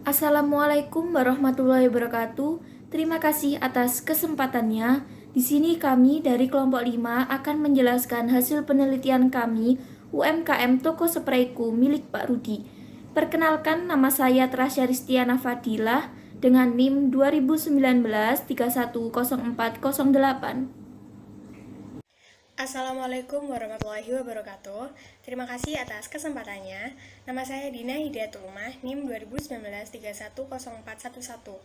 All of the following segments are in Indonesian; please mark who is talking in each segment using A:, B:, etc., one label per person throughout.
A: Assalamualaikum warahmatullahi wabarakatuh. Terima kasih atas kesempatannya. Di sini kami dari kelompok 5 akan menjelaskan hasil penelitian kami UMKM Toko Sprayku milik Pak Rudi. Perkenalkan, nama saya Trasya Ristiana Fadilah dengan NIM 2019 310408.
B: Assalamualaikum warahmatullahi wabarakatuh. Terima kasih atas kesempatannya. Nama saya Dina Hidayatul Umah, NIM 2019 310411.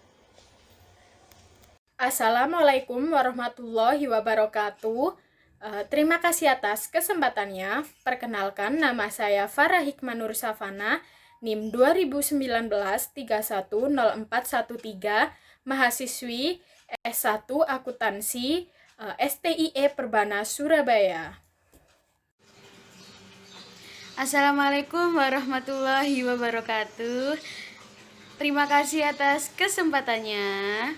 C: Assalamualaikum warahmatullahi wabarakatuh. Terima kasih atas kesempatannya. Perkenalkan, nama saya Farah Hikmanur Safana, NIM 2019 310413, mahasiswi S1 Akuntansi STIE Perbanas Surabaya.
D: Assalamualaikum warahmatullahi wabarakatuh. Terima kasih atas kesempatannya.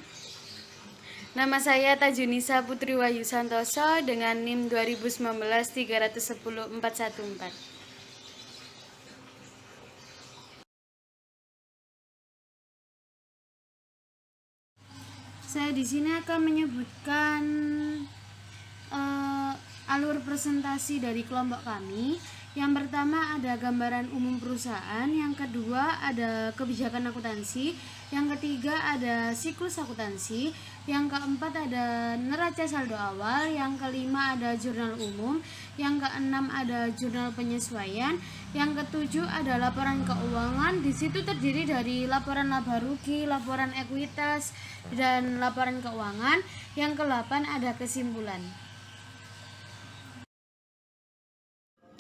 D: Nama saya Tajunisa Putri Wahyu Santoso dengan NIM 2019 310414. Saya di sini akan menyebutkan alur presentasi dari kelompok kami. Yang pertama ada gambaran umum perusahaan, yang kedua ada kebijakan akuntansi, yang ketiga ada siklus akuntansi, yang keempat ada neraca saldo awal, yang kelima ada jurnal umum, yang keenam ada jurnal penyesuaian, yang ketujuh ada laporan keuangan. Di situ terdiri dari laporan laba rugi, laporan ekuitas, dan laporan keuangan. Yang ke-8 ada kesimpulan.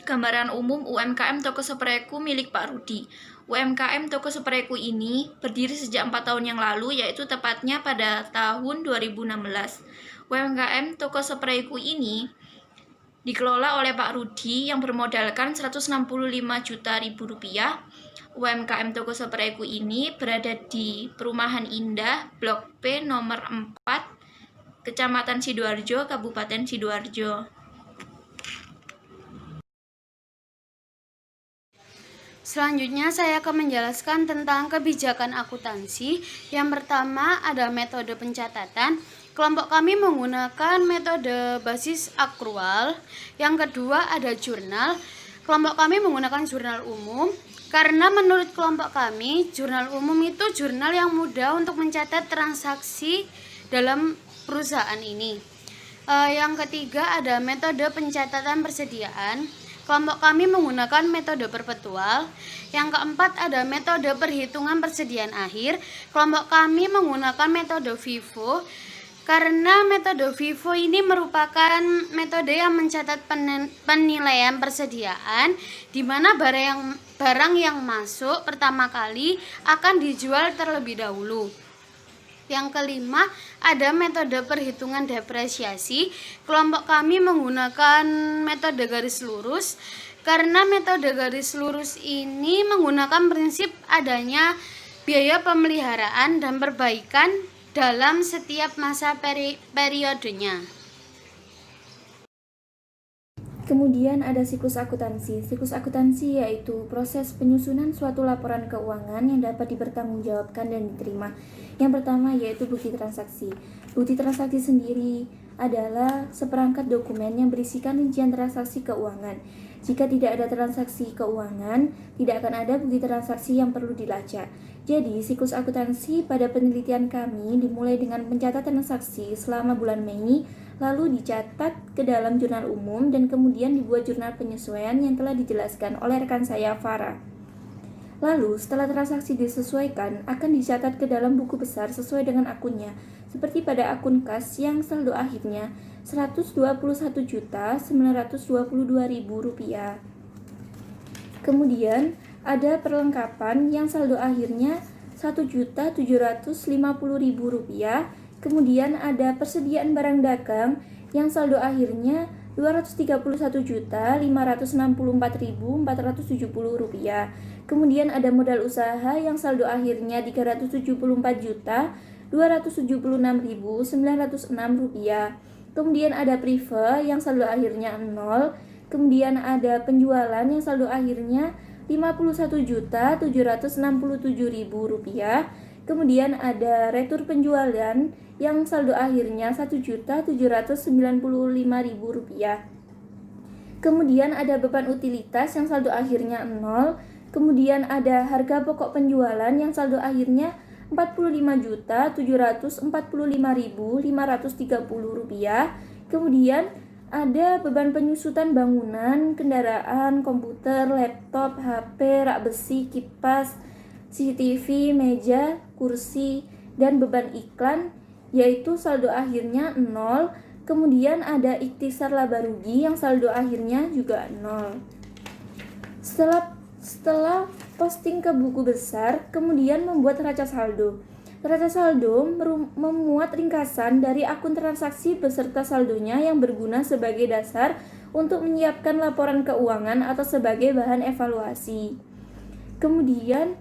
A: Gambaran umum UMKM Toko Sprayku milik Pak Rudi. UMKM Toko Sprayku ini berdiri sejak 4 tahun yang lalu, yaitu tepatnya pada tahun 2016. UMKM Toko Sprayku ini dikelola oleh Pak Rudi yang bermodalkan 165 juta rupiah. UMKM Toko Sprayku ini berada di Perumahan Indah, Blok P nomor 4, Kecamatan Sidoarjo, Kabupaten Sidoarjo.
D: Selanjutnya saya akan menjelaskan tentang kebijakan akuntansi. Yang pertama ada metode pencatatan. Kelompok kami menggunakan metode basis akrual. Yang kedua ada jurnal. Kelompok kami menggunakan jurnal umum. Karena menurut kelompok kami, jurnal umum itu jurnal yang mudah untuk mencatat transaksi dalam perusahaan ini. Yang ketiga ada metode pencatatan persediaan. Kelompok kami menggunakan metode perpetual. Yang keempat ada metode perhitungan persediaan akhir. Kelompok kami menggunakan metode FIFO. Karena metode FIFO ini merupakan metode yang mencatat penilaian persediaan, di mana barang yang masuk pertama kali akan dijual terlebih dahulu. Yang kelima ada metode perhitungan depresiasi. Kelompok kami menggunakan metode garis lurus. Karena metode garis lurus ini menggunakan prinsip adanya biaya pemeliharaan dan perbaikan dalam setiap masa periodenya.
A: Kemudian ada siklus akuntansi. Siklus akuntansi yaitu proses penyusunan suatu laporan keuangan yang dapat dipertanggungjawabkan dan diterima. Yang pertama yaitu bukti transaksi. Bukti transaksi sendiri adalah seperangkat dokumen yang berisikan rincian transaksi keuangan. Jika tidak ada transaksi keuangan, tidak akan ada bukti transaksi yang perlu dilacak. Jadi, siklus akuntansi pada penelitian kami dimulai dengan pencatatan transaksi selama bulan Mei, lalu dicatat ke dalam jurnal umum dan kemudian dibuat jurnal penyesuaian yang telah dijelaskan oleh rekan saya Farah. Lalu setelah transaksi disesuaikan akan dicatat ke dalam buku besar sesuai dengan akunnya, seperti pada akun kas yang saldo akhirnya Rp121.922.000. Kemudian ada perlengkapan yang saldo akhirnya Rp1.750.000. Kemudian ada persediaan barang dagang yang saldo akhirnya Rp231.564.470. Kemudian ada modal usaha yang saldo akhirnya Rp374.276.906. Kemudian ada prive yang saldo akhirnya 0. Kemudian ada penjualan yang saldo akhirnya Rp51.767.000. Kemudian ada retur penjualan yang saldo akhirnya Rp1.795.000. Kemudian ada beban utilitas yang saldo akhirnya 0. Kemudian ada harga pokok penjualan yang saldo akhirnya Rp45.745.530. Kemudian ada beban penyusutan bangunan, kendaraan, komputer, laptop, HP, rak besi, kipas, CCTV, meja, kursi, dan beban iklan, yaitu saldo akhirnya 0. Kemudian ada ikhtisar laba rugi yang saldo akhirnya juga 0. Setelah posting ke buku besar, kemudian membuat neraca saldo. Neraca saldo memuat ringkasan dari akun transaksi beserta saldonya yang berguna sebagai dasar untuk menyiapkan laporan keuangan atau sebagai bahan evaluasi. Kemudian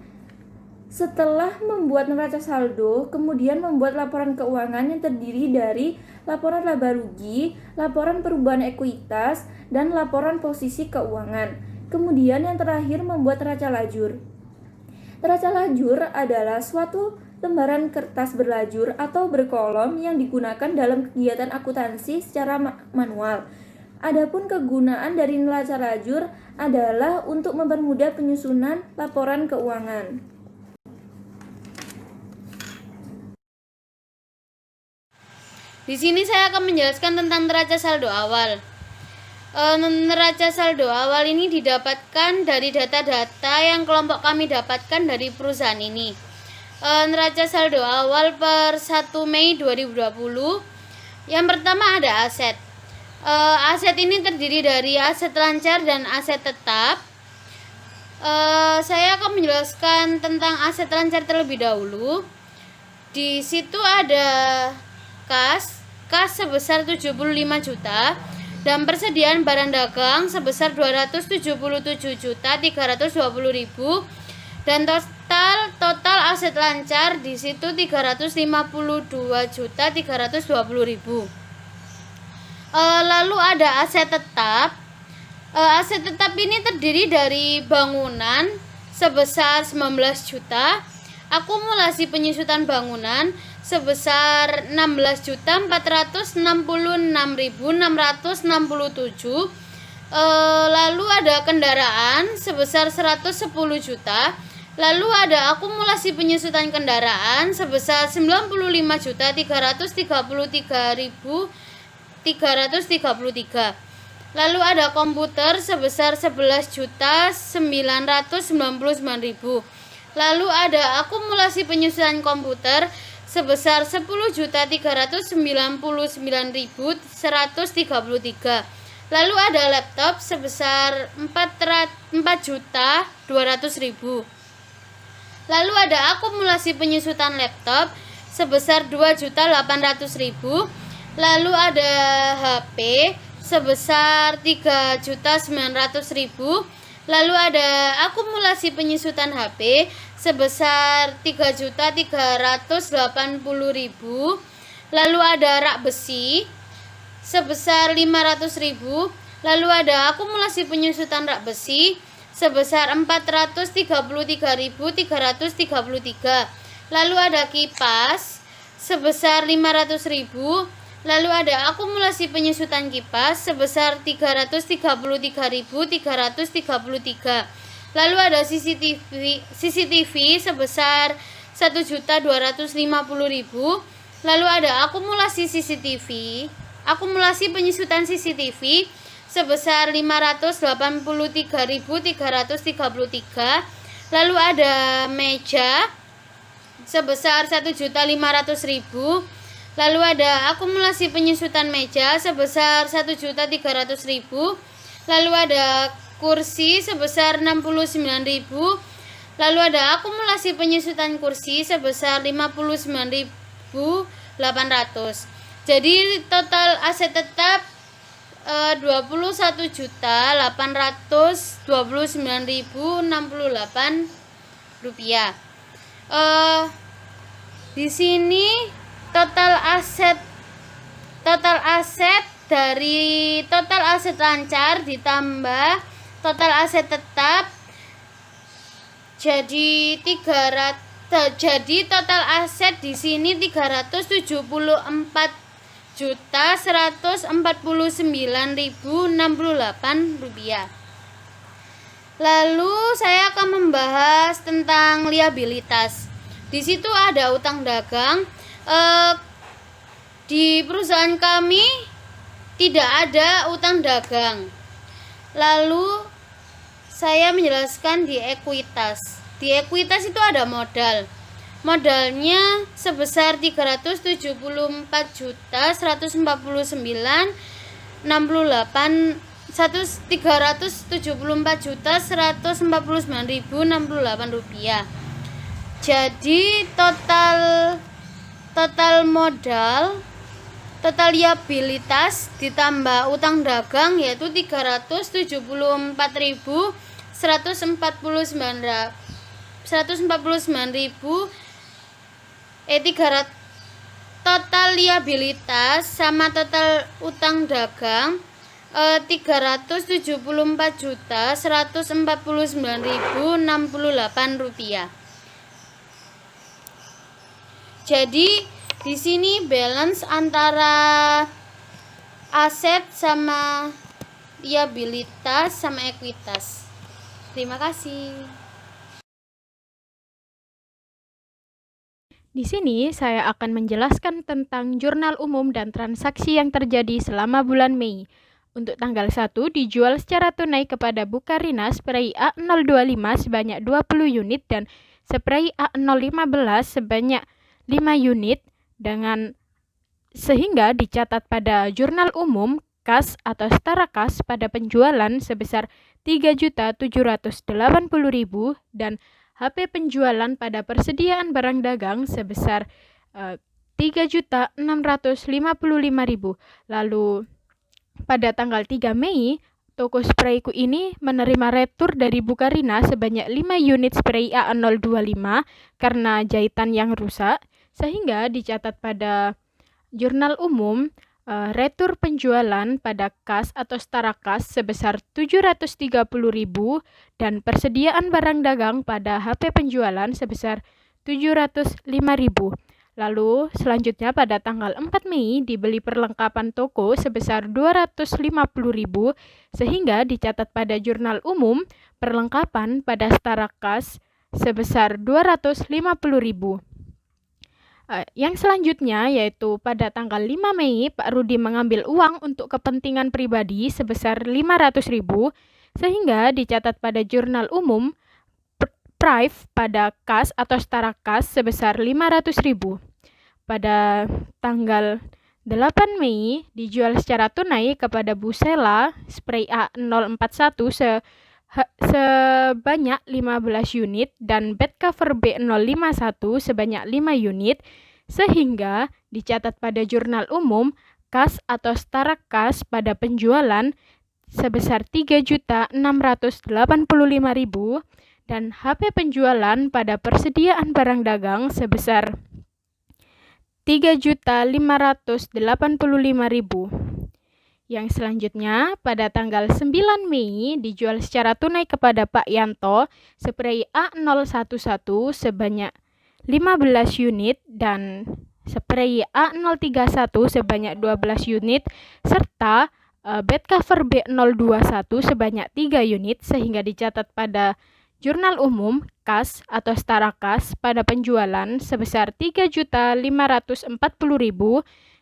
A: setelah membuat neraca saldo, kemudian membuat laporan keuangan yang terdiri dari laporan laba rugi, laporan perubahan ekuitas, dan laporan posisi keuangan. Kemudian yang terakhir membuat neraca lajur. Neraca lajur adalah suatu lembaran kertas berlajur atau berkolom yang digunakan dalam kegiatan akuntansi secara manual. Adapun kegunaan dari neraca lajur adalah untuk mempermudah penyusunan laporan keuangan.
D: Di sini saya akan menjelaskan tentang neraca saldo awal. Neraca saldo awal ini didapatkan dari data-data yang kelompok kami dapatkan dari perusahaan ini. Neraca saldo awal per 1 Mei 2020. Yang pertama ada aset. Aset ini terdiri dari aset lancar dan aset tetap. Saya akan menjelaskan tentang aset lancar terlebih dahulu. Di situ ada kas sebesar 75 juta dan persediaan barang dagang sebesar 277.320.000 dan total aset lancar di situ 352.320.000. Lalu ada aset tetap. Aset tetap ini terdiri dari bangunan sebesar 19 juta, akumulasi penyusutan bangunan sebesar 16.466.667. Lalu ada kendaraan sebesar 110 juta. Lalu ada akumulasi penyusutan kendaraan sebesar 95.333.333. Lalu ada komputer sebesar 11.999.000. Lalu ada akumulasi penyusutan komputer sebesar 10.399.133. Lalu ada laptop sebesar 4.200.000. Lalu ada akumulasi penyusutan laptop sebesar 2.800.000. Lalu ada HP sebesar 3.900.000. Lalu ada akumulasi penyusutan HP sebesar 3.380.000. Lalu ada rak besi sebesar 500.000. Lalu ada akumulasi penyusutan rak besi sebesar 433.333. Lalu ada kipas sebesar 500.000. Lalu ada akumulasi penyusutan kipas sebesar 333.333. Lalu ada CCTV sebesar 1.250.000. Lalu ada akumulasi penyusutan CCTV sebesar 583.333. Lalu ada meja sebesar 1.500.000. Lalu ada akumulasi penyusutan meja sebesar 1.300.000. Lalu ada kursi sebesar 69.000. Lalu ada akumulasi penyusutan kursi sebesar 59.800. Jadi total aset tetap 21.829.068 rupiah. Di sini total aset dari total aset lancar ditambah total aset tetap Jadi total aset di sini 374.149.068 rupiah. Lalu saya akan membahas tentang liabilitas. Di situ ada utang dagang. Di perusahaan kami tidak ada utang dagang. Lalu saya menjelaskan di ekuitas. Di ekuitas itu ada modal. Modalnya sebesar 374.149.068 rupiah. Jadi total modal, total liabilitas ditambah utang dagang yaitu 300 total liabilitas sama total utang dagang 374.149.068 rupiah. Jadi di sini balance antara aset sama liabilitas sama ekuitas. Terima kasih.
C: Di sini saya akan menjelaskan tentang jurnal umum dan transaksi yang terjadi selama bulan Mei. Untuk tanggal 1 dijual secara tunai kepada Bukarina spray A025 sebanyak 20 unit dan spray A015 sebanyak 5 unit sehingga dicatat pada jurnal umum kas atau setara kas pada penjualan sebesar 3.780.000 dan HP penjualan pada persediaan barang dagang sebesar 3.655.000. Lalu pada tanggal 3 Mei, toko sprayku ini menerima retur dari Bukarina sebanyak 5 unit spray A025 karena jahitan yang rusak, sehingga dicatat pada jurnal umum retur penjualan pada kas atau setara kas sebesar 730.000 dan persediaan barang dagang pada HP penjualan sebesar 705.000. Lalu selanjutnya pada tanggal 4 Mei dibeli perlengkapan toko sebesar 250.000 sehingga dicatat pada jurnal umum perlengkapan pada setara kas sebesar 250.000. Yang selanjutnya yaitu pada tanggal 5 Mei Pak Rudi mengambil uang untuk kepentingan pribadi sebesar 500.000 sehingga dicatat pada jurnal umum Prive pada kas atau setara kas sebesar 500.000. Pada tanggal 8 Mei dijual secara tunai kepada Busela spray A041 sebanyak 15 unit dan bed cover B051 sebanyak 5 unit sehingga dicatat pada jurnal umum kas atau setara kas pada penjualan sebesar 3.685.000 dan HP penjualan pada persediaan barang dagang sebesar 3.585.000. Yang selanjutnya, pada tanggal 9 Mei dijual secara tunai kepada Pak Yanto spray A011 sebanyak 15 unit dan spray A031 sebanyak 12 unit serta bed cover B021 sebanyak 3 unit sehingga dicatat pada jurnal umum kas atau setara kas pada penjualan sebesar 3.540.000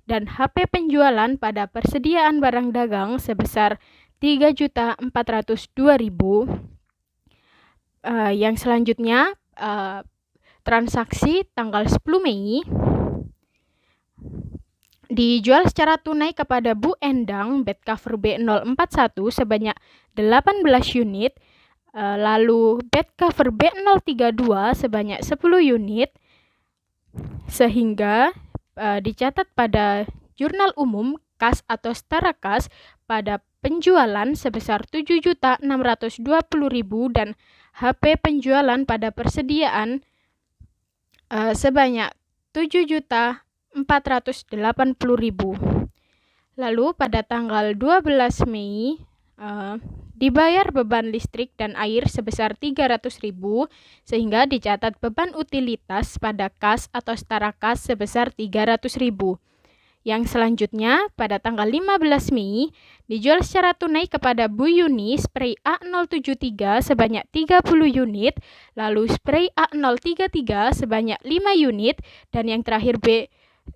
C: dan HP penjualan pada persediaan barang dagang sebesar 3.402.000. Yang selanjutnya transaksi tanggal 10 Mei dijual secara tunai kepada Bu Endang bed cover B041 sebanyak 18 unit, lalu bed cover B032 sebanyak 10 unit sehingga dicatat pada jurnal umum kas atau setara kas pada penjualan sebesar 7.620.000 dan HP penjualan pada persediaan sebanyak 7.480.000. Lalu pada tanggal 12 Mei dibayar beban listrik dan air sebesar 300.000 sehingga dicatat beban utilitas pada kas atau setara kas sebesar 300.000. Yang selanjutnya, pada tanggal 15 Mei, dijual secara tunai kepada Bu Yuni spray A073 sebanyak 30 unit, lalu spray A033 sebanyak 5 unit, dan yang terakhir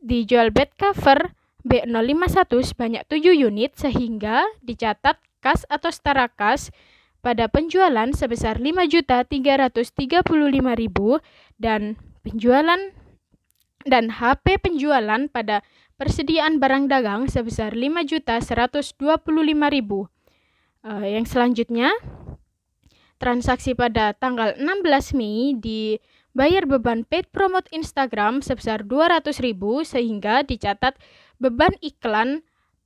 C: dijual bed cover B051 sebanyak 7 unit, sehingga dicatat kas atau setara kas pada penjualan sebesar 5.335.000 dan HP penjualan pada persediaan barang dagang sebesar 5.125.000. Yang selanjutnya, transaksi pada tanggal 16 Mei dibayar beban paid promote Instagram sebesar 200.000 sehingga dicatat beban iklan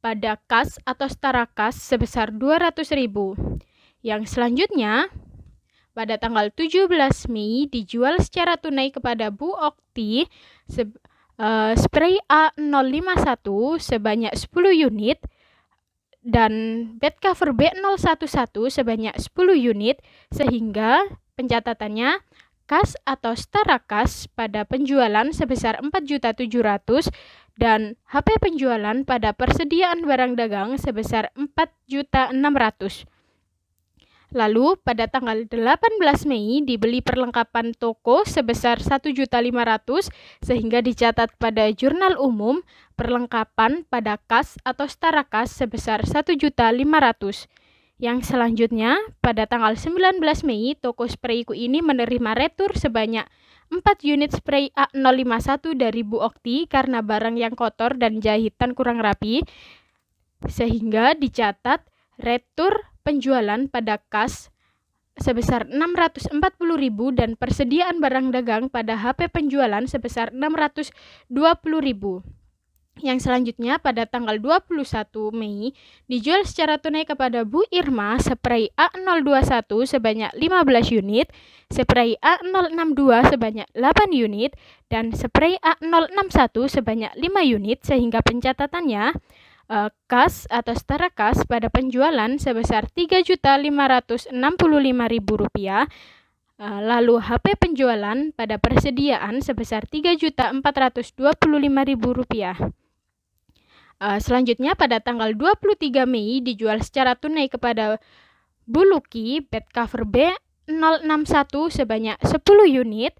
C: pada kas atau setara kas sebesar 200.000. Yang selanjutnya, pada tanggal 17 Mei dijual secara tunai kepada Bu Okti spray A051 sebanyak 10 unit dan bed cover B011 sebanyak 10 unit sehingga pencatatannya kas atau setara kas pada penjualan sebesar 4.700.000 dan HP penjualan pada persediaan barang dagang sebesar 4.600.000. Lalu pada tanggal 18 Mei dibeli perlengkapan toko sebesar 1.500.000 sehingga dicatat pada jurnal umum perlengkapan pada kas atau setara kas sebesar 1.500.000. Yang selanjutnya, pada tanggal 19 Mei toko sprayku ini menerima retur sebanyak 4 unit spray A051 dari Bu Okti karena barang yang kotor dan jahitan kurang rapi, sehingga dicatat retur penjualan pada kas sebesar 640.000 dan persediaan barang dagang pada HP penjualan sebesar 620.000. Yang selanjutnya pada tanggal 21 Mei dijual secara tunai kepada Bu Irma spray A021 sebanyak 15 unit, spray A062 sebanyak 8 unit, dan spray A061 sebanyak 5 unit sehingga pencatatannya kas atau setara kas pada penjualan sebesar Rp3.565.000, lalu HP penjualan pada persediaan sebesar Rp3.425.000. Selanjutnya pada tanggal 23 Mei dijual secara tunai kepada Bu Luki bed cover B061 sebanyak 10 unit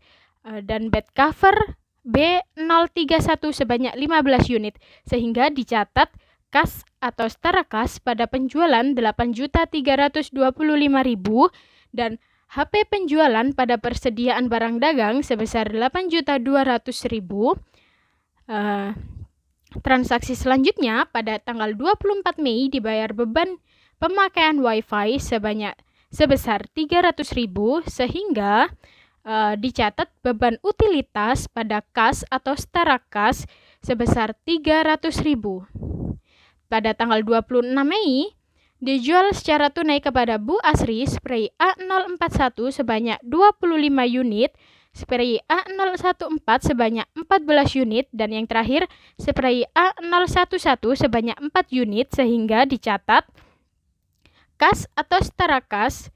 C: dan bed cover B031 sebanyak 15 unit sehingga dicatat kas atau setara kas pada penjualan Rp8.325.000 dan HP penjualan pada persediaan barang dagang sebesar Rp8.200.000. Transaksi selanjutnya pada tanggal 24 Mei dibayar beban pemakaian WiFi sebesar Rp300.000 sehingga dicatat beban utilitas pada kas atau setara kas sebesar Rp300.000. Pada tanggal 26 Mei, dijual secara tunai kepada Bu Asri spray A041 sebanyak 25 unit, spray A014 sebanyak 14 unit, dan yang terakhir spray A011 sebanyak 4 unit sehingga dicatat kas atau setara kas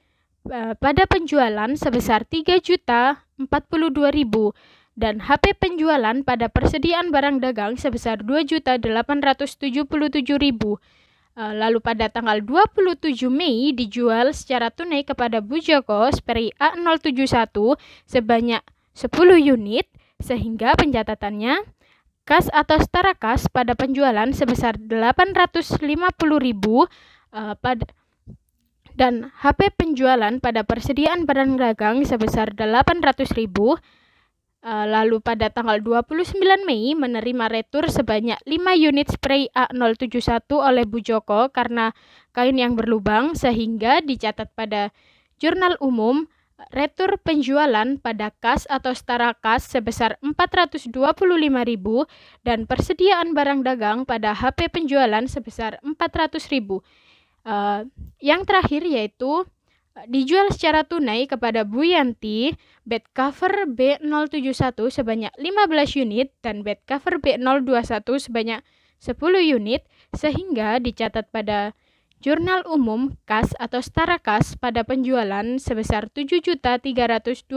C: pada penjualan sebesar Rp3.042.000 dan HP penjualan pada persediaan barang dagang sebesar Rp2.877.000. Lalu pada tanggal 27 Mei dijual secara tunai kepada Bu Joko spray A071 sebanyak 10 unit sehingga pencatatannya kas atau setara kas pada penjualan sebesar Rp850.000 dan HP penjualan pada persediaan barang dagang sebesar Rp800.000. Lalu pada tanggal 29 Mei menerima retur sebanyak 5 unit spray A071 oleh Bu Joko karena kain yang berlubang sehingga dicatat pada jurnal umum retur penjualan pada kas atau setara kas sebesar Rp425.000 dan persediaan barang dagang pada HP penjualan sebesar Rp400.000. Yang terakhir yaitu dijual secara tunai kepada Bu Yanti bed cover B071 sebanyak 15 unit dan bed cover B021 sebanyak 10 unit sehingga dicatat pada jurnal umum kas atau setara kas pada penjualan sebesar 7.325.000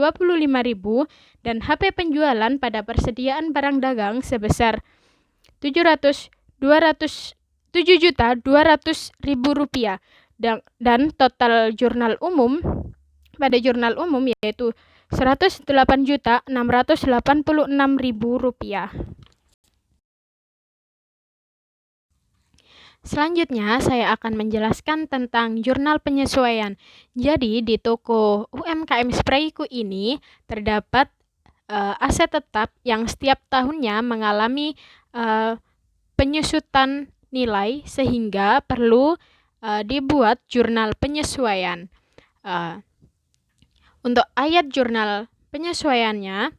C: dan HP penjualan pada persediaan barang dagang sebesar 7.200.000 rupiah dan total jurnal umum pada jurnal umum yaitu 108.686.000 rupiah. Selanjutnya, saya akan menjelaskan tentang jurnal penyesuaian. Jadi, di toko UMKM Sprayku ini terdapat aset tetap yang setiap tahunnya mengalami penyusutan nilai sehingga perlu dibuat jurnal penyesuaian. Untuk ayat jurnal penyesuaiannya,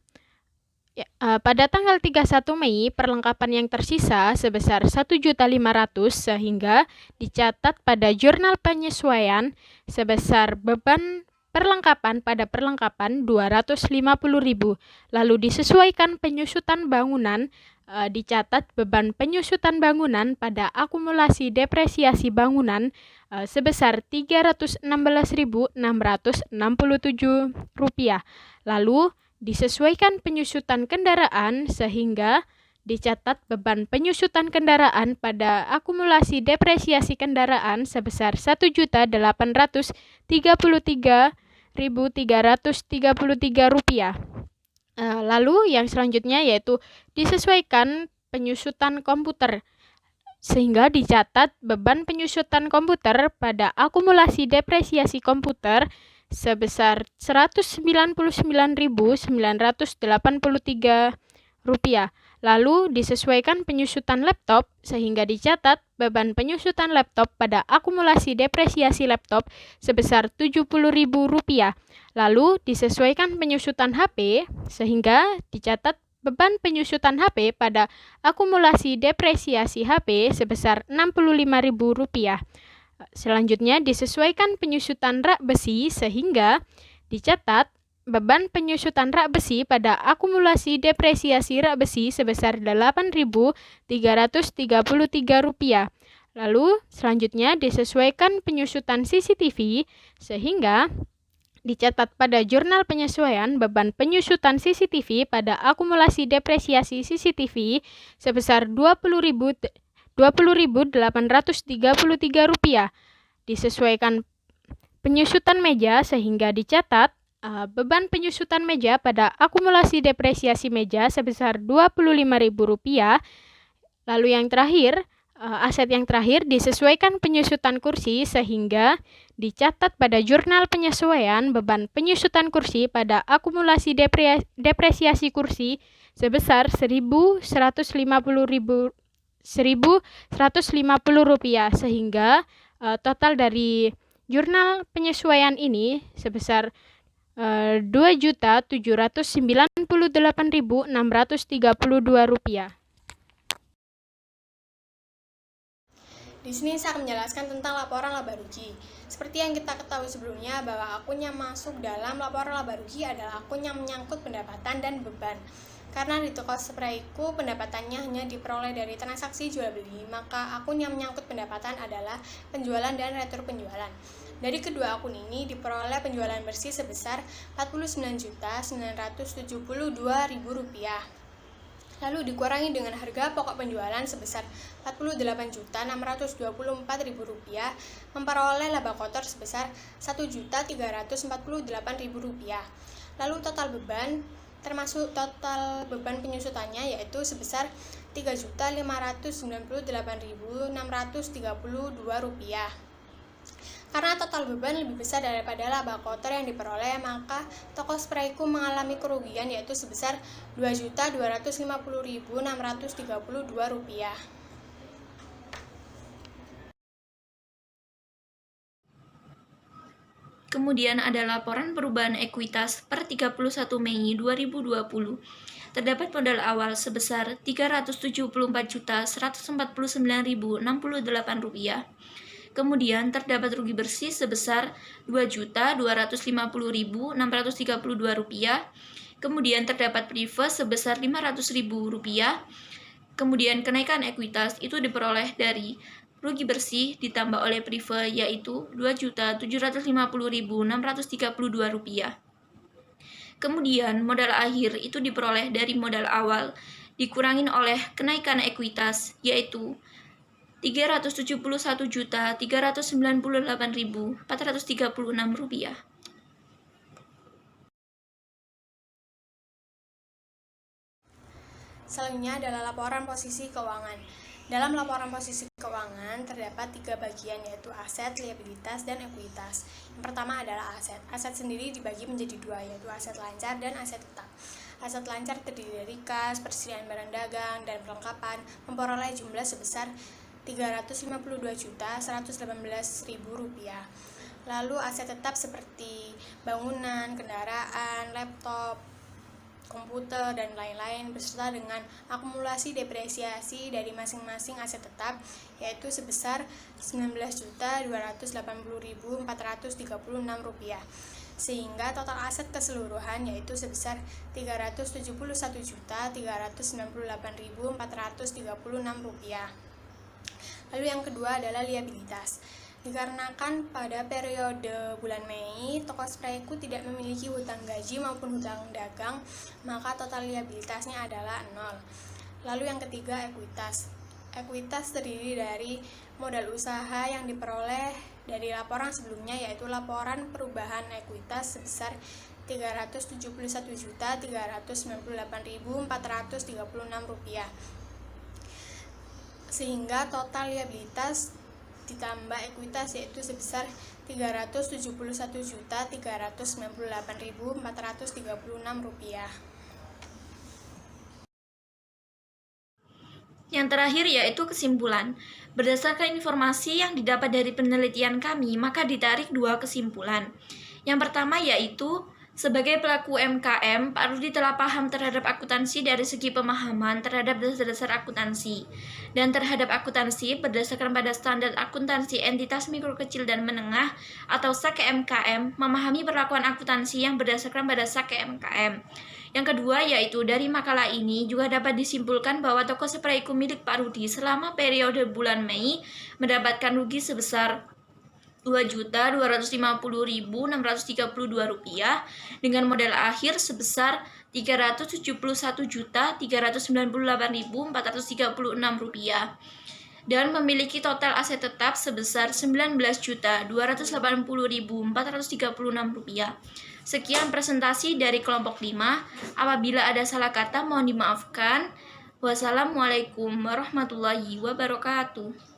C: pada tanggal 31 Mei, perlengkapan yang tersisa sebesar 1.500.000 sehingga dicatat pada jurnal penyesuaian sebesar beban perlengkapan pada perlengkapan 250.000. Lalu disesuaikan penyusutan bangunan, dicatat beban penyusutan bangunan pada akumulasi depresiasi bangunan sebesar 316.667 rupiah. Lalu disesuaikan penyusutan kendaraan sehingga dicatat beban penyusutan kendaraan pada akumulasi depresiasi kendaraan sebesar 1.833.333 rupiah. Lalu yang selanjutnya yaitu disesuaikan penyusutan komputer sehingga dicatat beban penyusutan komputer pada akumulasi depresiasi komputer sebesar 199.983 rupiah. Lalu disesuaikan penyusutan laptop sehingga dicatat beban penyusutan laptop pada akumulasi depresiasi laptop sebesar 70.000 rupiah. Lalu disesuaikan penyusutan HP sehingga dicatat beban penyusutan HP pada akumulasi depresiasi HP sebesar 65.000 rupiah. Selanjutnya disesuaikan penyusutan rak besi sehingga dicatat beban penyusutan rak besi pada akumulasi depresiasi rak besi sebesar 8.333 rupiah. Lalu selanjutnya disesuaikan penyusutan CCTV sehingga dicatat pada jurnal penyesuaian beban penyusutan CCTV pada akumulasi depresiasi CCTV sebesar 20.833 rupiah. Disesuaikan penyusutan meja sehingga dicatat beban penyusutan meja pada akumulasi depresiasi meja sebesar 25.000 rupiah. Lalu yang terakhir, aset yang terakhir disesuaikan penyusutan kursi sehingga dicatat pada jurnal penyesuaian beban penyusutan kursi pada akumulasi depresiasi kursi sebesar 1.150 rupiah sehingga total dari jurnal penyesuaian ini sebesar 2.798.632 rupiah.
B: Di sini saya akan menjelaskan tentang laporan laba rugi. Seperti yang kita ketahui sebelumnya bahwa akun yang masuk dalam laporan laba rugi adalah akun yang menyangkut pendapatan dan beban. Karena di toko Sprayku pendapatannya hanya diperoleh dari transaksi jual beli, maka akun yang menyangkut pendapatan adalah penjualan dan retur penjualan. Dari kedua akun ini diperoleh penjualan bersih sebesar Rp49.972.000. Lalu dikurangi dengan harga pokok penjualan sebesar Rp48.624.000, memperoleh laba kotor sebesar Rp1.348.000. Lalu total beban termasuk total beban penyusutannya yaitu sebesar Rp3.598.632. Karena total beban lebih besar daripada laba kotor yang diperoleh, maka toko Sprayku mengalami kerugian yaitu sebesar Rp2.250.632.
E: Kemudian ada laporan perubahan ekuitas per 31 Mei 2020. Terdapat modal awal sebesar Rp374.149.068. Kemudian terdapat rugi bersih sebesar Rp2.250.632. Kemudian terdapat prive sebesar Rp500.000. Kemudian kenaikan ekuitas itu diperoleh dari rugi bersih ditambah oleh prive yaitu Rp2.750.632. Kemudian modal akhir itu diperoleh dari modal awal dikurangin oleh kenaikan ekuitas yaitu Rp371.398.436.
B: Selanjutnya adalah laporan posisi keuangan. Dalam laporan posisi keuangan terdapat 3 bagian yaitu aset, liabilitas, dan ekuitas. Yang pertama adalah aset. Aset sendiri dibagi menjadi 2 yaitu aset lancar dan aset tetap. Aset lancar terdiri dari kas, persediaan barang dagang, dan perlengkapan memperoleh jumlah sebesar Rp352.118.000. Lalu aset tetap seperti bangunan, kendaraan, laptop, komputer, dan lain-lain beserta dengan akumulasi depresiasi dari masing-masing aset tetap yaitu sebesar Rp19.280.436 sehingga total aset keseluruhan yaitu sebesar Rp371.398.436. Lalu yang kedua adalah liabilitas. Dikarenakan pada periode bulan Mei, toko sprayku tidak memiliki hutang gaji maupun hutang dagang, maka total liabilitasnya adalah 0. Lalu yang ketiga, ekuitas. Ekuitas terdiri dari modal usaha yang diperoleh dari laporan sebelumnya, yaitu laporan perubahan ekuitas sebesar Rp371.398.436. Sehingga total liabilitas ditambah ekuitas yaitu sebesar Rp371.398.436.
E: Yang terakhir yaitu kesimpulan. Berdasarkan informasi yang didapat dari penelitian kami, maka ditarik 2 kesimpulan. Yang pertama yaitu sebagai pelaku UMKM, Pak Rudi telah paham terhadap akuntansi dari segi pemahaman terhadap dasar-dasar akuntansi. Dan terhadap akuntansi berdasarkan pada standar akuntansi entitas mikro kecil dan menengah atau SAKE-MKM, memahami perlakuan akuntansi yang berdasarkan pada SAKE-MKM. Yang kedua yaitu dari makalah ini juga dapat disimpulkan bahwa toko sprayku milik Pak Rudi selama periode bulan Mei mendapatkan rugi sebesar Rp2.250.632 dengan modal akhir sebesar Rp371.398.436 dan memiliki total aset tetap sebesar Rp19.280.436. Sekian presentasi dari kelompok 5. Apabila ada salah kata mohon dimaafkan. Wassalamualaikum warahmatullahi wabarakatuh.